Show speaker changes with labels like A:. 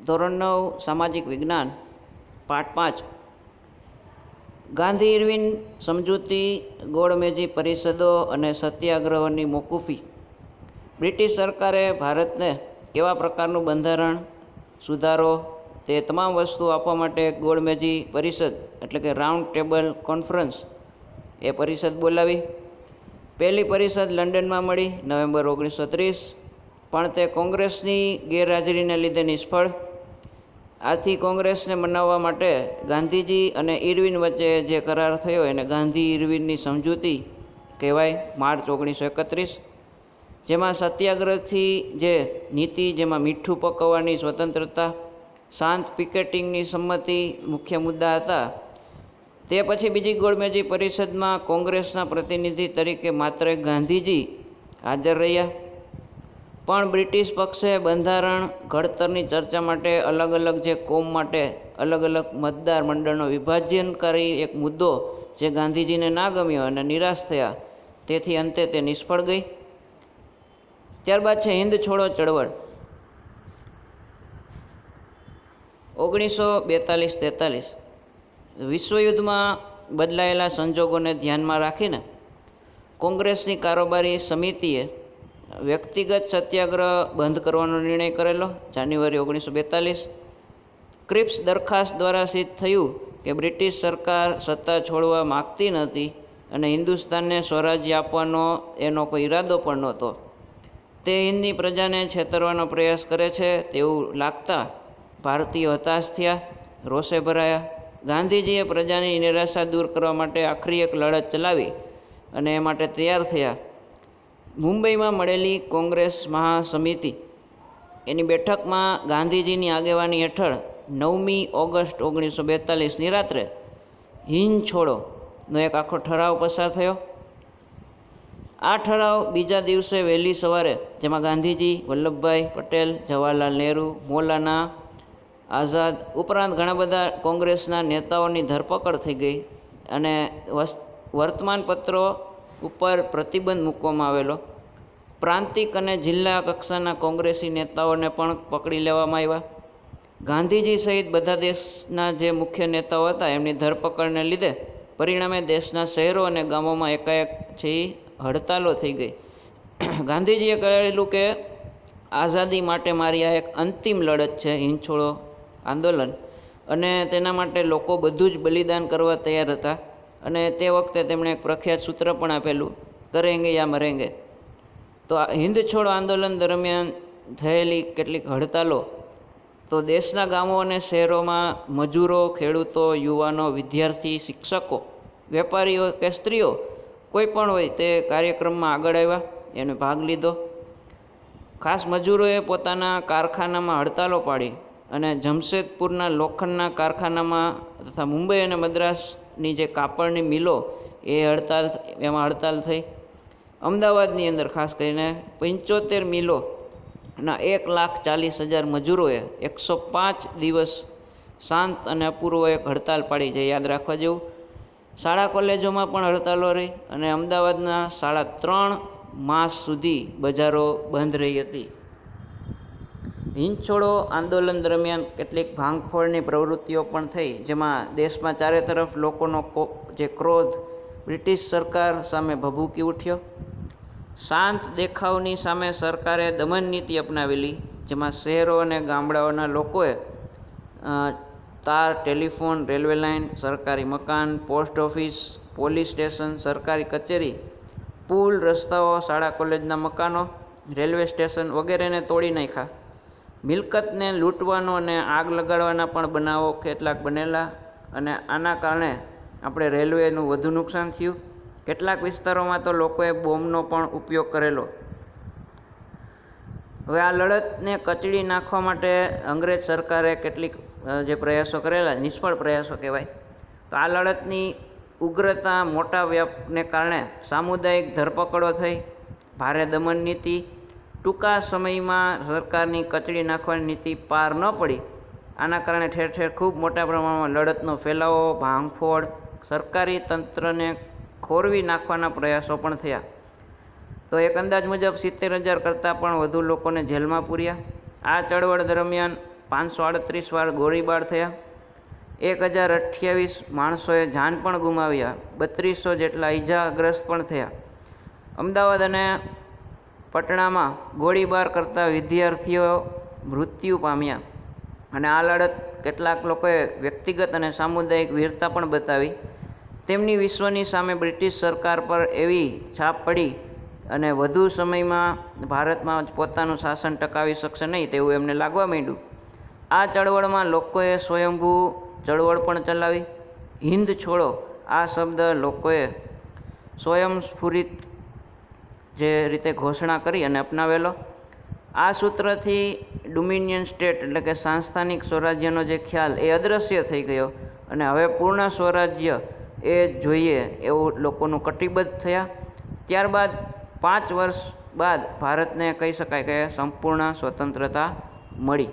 A: ધોરણ 9 સામાજિક વિજ્ઞાન પાઠ 5 ગાંધી ઇરવિન સમજૂતી, ગોળમેજી પરિષદો અને સત્યાગ્રહોની મોકૂફી. બ્રિટિશ સરકારે ભારતને કેવા પ્રકારનું બંધારણ સુધારો તે તમામ વસ્તુઓ આપવા માટે ગોળમેજી પરિષદ એટલે કે રાઉન્ડ ટેબલ કોન્ફરન્સ એ પરિષદ બોલાવી. પહેલી પરિષદ લંડનમાં મળી નવેમ્બર 1930, પણ તે કોંગ્રેસની ગેરહાજરીને લીધે નિષ્ફળ. આથી કોંગ્રેસને મનાવવા માટે ગાંધીજી અને ઇરવિન વચ્ચે જે કરાર થયો એને ગાંધી ઇરવિનની સમજૂતી કહેવાય, માર્ચ 1931, જેમાં સત્યાગ્રહથી જે નીતિ, જેમાં મીઠું પકવવાની સ્વતંત્રતા, શાંત પિકેટિંગની સંમતિ મુખ્ય મુદ્દા હતા. તે પછી બીજી ગોળમેજી પરિષદમાં કોંગ્રેસના પ્રતિનિધિ તરીકે માત્ર ગાંધીજી હાજર રહ્યા, પણ બ્રિટિશ પક્ષે બંધારણ ઘડતરની ચર્ચા માટે અલગ અલગ જે કોમ માટે અલગ અલગ મતદાર મંડળનો વિભાજનકારી એક મુદ્દો જે ગાંધીજીને ના ગમ્યો અને નિરાશ થયા, તેથી અંતે તે નિષ્ફળ ગઈ. ત્યારબાદ છે હિન્દ છોડો ચળવળ 1942-43. વિશ્વયુદ્ધમાં બદલાયેલા સંજોગોને ધ્યાનમાં રાખીને કોંગ્રેસની કારોબારી સમિતિએ વ્યક્તિગત સત્યાગ્રહ બંધ કરવાનો નિર્ણય કરેલો, જાન્યુઆરી 1942. ક્રિપ્સ દરખાસ્ત દ્વારા સિદ્ધ થયું કે બ્રિટિશ સરકાર સત્તા છોડવા માગતી નહોતી અને હિન્દુસ્તાનને સ્વરાજ્ય આપવાનો એનો કોઈ ઈરાદો પણ નહોતો. તે હિન્દની પ્રજાને છેતરવાનો પ્રયાસ કરે છે તેવું લાગતા ભારતીયો હતાશ થયા, રોષે ભરાયા. ગાંધીજીએ પ્રજાની નિરાશા દૂર કરવા માટે આખરી એક લડત ચલાવી અને એ માટે તૈયાર થયા. મુંબઈમાં મળેલી કોંગ્રેસ મહાસમિતિ એની બેઠકમાં ગાંધીજીની આગેવાની હેઠળ 9મી ઓગસ્ટ 1942ની રાત્રે હિંદ છોડોનો એક આખો ઠરાવ પસાર થયો. આ ઠરાવ બીજા દિવસે વહેલી સવારે, જેમાં ગાંધીજી, વલ્લભભાઈ પટેલ, જવાહરલાલ નહેરુ, મૌલાના આઝાદ ઉપરાંત ઘણા બધા કોંગ્રેસના નેતાઓની ધરપકડ થઈ ગઈ અને વર્તમાનપત્રો ઉપર પ્રતિબંધ મૂકવામાં આવેલો. પ્રાંતિક અને જિલ્લા કક્ષાના કોંગ્રેસી નેતાઓને પણ પકડી લેવામાં આવ્યા. ગાંધીજી સહિત બધા દેશના જે મુખ્ય નેતાઓ હતા એમની ધરપકડને લીધે પરિણામે દેશના શહેરો અને ગામોમાં એકાએક છે હડતાલો થઈ ગઈ. ગાંધીજીએ કહેલું કે આઝાદી માટે મારી આ એક અંતિમ લડત છે, હિંદ છોડો આંદોલન, અને તેના માટે લોકો બધું જ બલિદાન કરવા તૈયાર હતા. અને તે વખતે તેમણે એક પ્રખ્યાત સૂત્ર પણ આપેલું, કરેંગે યા મરેંગે. તો આ હિંદ છોડો આંદોલન દરમિયાન થયેલી કેટલીક હડતાલો તો દેશના ગામો અને શહેરોમાં મજૂરો, ખેડૂતો, યુવાનો, વિદ્યાર્થી, શિક્ષકો, વેપારીઓ કે સ્ત્રીઓ કોઈ પણ હોય તે કાર્યક્રમમાં આગળ આવ્યા, એને ભાગ લીધો. ખાસ મજૂરોએ પોતાના કારખાનામાં હડતાલો પાડી અને જમશેદપુરના લોખંડના કારખાનામાં તથા મુંબઈ અને મદ્રાસની જે કાપડની મિલો એમાં હડતાલ થઈ. અમદાવાદની અંદર ખાસ કરીને 75 મિલોના 1,40,000 મજૂરોએ 105 દિવસ શાંત અને અપૂર્વ એક હડતાલ પાડી, જે યાદ રાખવા જેવું. શાળા કોલેજોમાં પણ હડતાલો રહી અને અમદાવાદના 3.5 માસ સુધી બજારો બંધ રહી હતી. હિંદ છોડો આંદોલન દરમિયાન કેટલીક ભાંગફોડની પ્રવૃત્તિઓ પણ થઈ, જેમાં દેશમાં ચારે તરફ લોકોનો જે ક્રોધ બ્રિટિશ સરકાર સામે ભભૂકી ઉઠ્યો. શાંત દેખાવની સામે સરકારે દમન નીતિ અપનાવેલી, જેમાં શહેરો અને ગામડાઓના લોકોએ તાર, ટેલિફોન, રેલવે લાઇન, સરકારી મકાન, પોસ્ટ ઓફિસ, પોલીસ સ્ટેશન, સરકારી કચેરી, પુલ, રસ્તાઓ, શાળા કોલેજના મકાનો, રેલવે સ્ટેશન વગેરેને તોડી નાખ્યા. મિલકતને લૂંટવાનો અને આગ લગાડવાના પણ બનાવો કેટલાક બનેલા અને આના કારણે આપણે રેલવેનું વધુ નુકસાન થયું. કેટલાક વિસ્તારોમાં તો લોકોએ બોમ્બનો પણ ઉપયોગ કરેલો. હવે આ લડતને કચડી નાખવા માટે અંગ્રેજ સરકારે કેટલીક જે પ્રયાસો કરેલા, નિષ્ફળ પ્રયાસો કહેવાય. તો આ લડતની ઉગ્રતા, મોટા વ્યાપને કારણે સામુદાયિક ધરપકડો થઈ, ભારે દમન નીતિ, ટૂંકા સમયમાં સરકારની કચડી નાખવાની નીતિ પાર ન પડી. આના કારણે ઠેર ઠેર ખૂબ મોટા પ્રમાણમાં લડતનો ફેલાવો, ભાંગફોડ, સરકારી તંત્રને ખોરવી નાખવાના પ્રયાસો પણ થયા. તો એક અંદાજ મુજબ 70,000 કરતાં પણ વધુ લોકોને જેલમાં પૂર્યા. આ ચળવળ દરમિયાન 538 વાર ગોળીબાર થયા, 1028 માણસોએ જાન પણ ગુમાવ્યા, 3200 જેટલા ઈજાગ્રસ્ત પણ થયા. અમદાવાદ અને પટણામાં ગોળીબાર કરતા વિદ્યાર્થીઓ મૃત્યુ પામ્યા અને આ લડત કેટલાક લોકોએ વ્યક્તિગત અને સામુદાયિક વીરતા પણ બતાવી. તેમની વિશ્વની સામે બ્રિટિશ સરકાર પર એવી છાપ પડી અને વધુ સમયમાં ભારતમાં પોતાનું શાસન ટકાવી શકશે નહીં તેવું એમને લાગવા માંડ્યું. આ ચળવળમાં લોકોએ સ્વયંભૂ ચળવળ પણ ચલાવી. હિન્દ છોડો આ શબ્દ લોકોએ સ્વયંસ્ફુરિત જે રીતે ઘોષણા કરી અને અપનાવેલો. આ સૂત્રથી ડોમિનિયન સ્ટેટ એટલે કે સાંસ્થાનિક સ્વરાજ્યનો જે ખ્યાલ એ અદૃશ્ય થઈ ગયો અને હવે પૂર્ણ સ્વરાજ્ય એ જોઈએ એવું લોકોનું કટિબદ્ધ થયા. ત્યારબાદ 5 વર્ષ બાદ ભારતને કહી શકાય કે સંપૂર્ણ સ્વતંત્રતા મળી.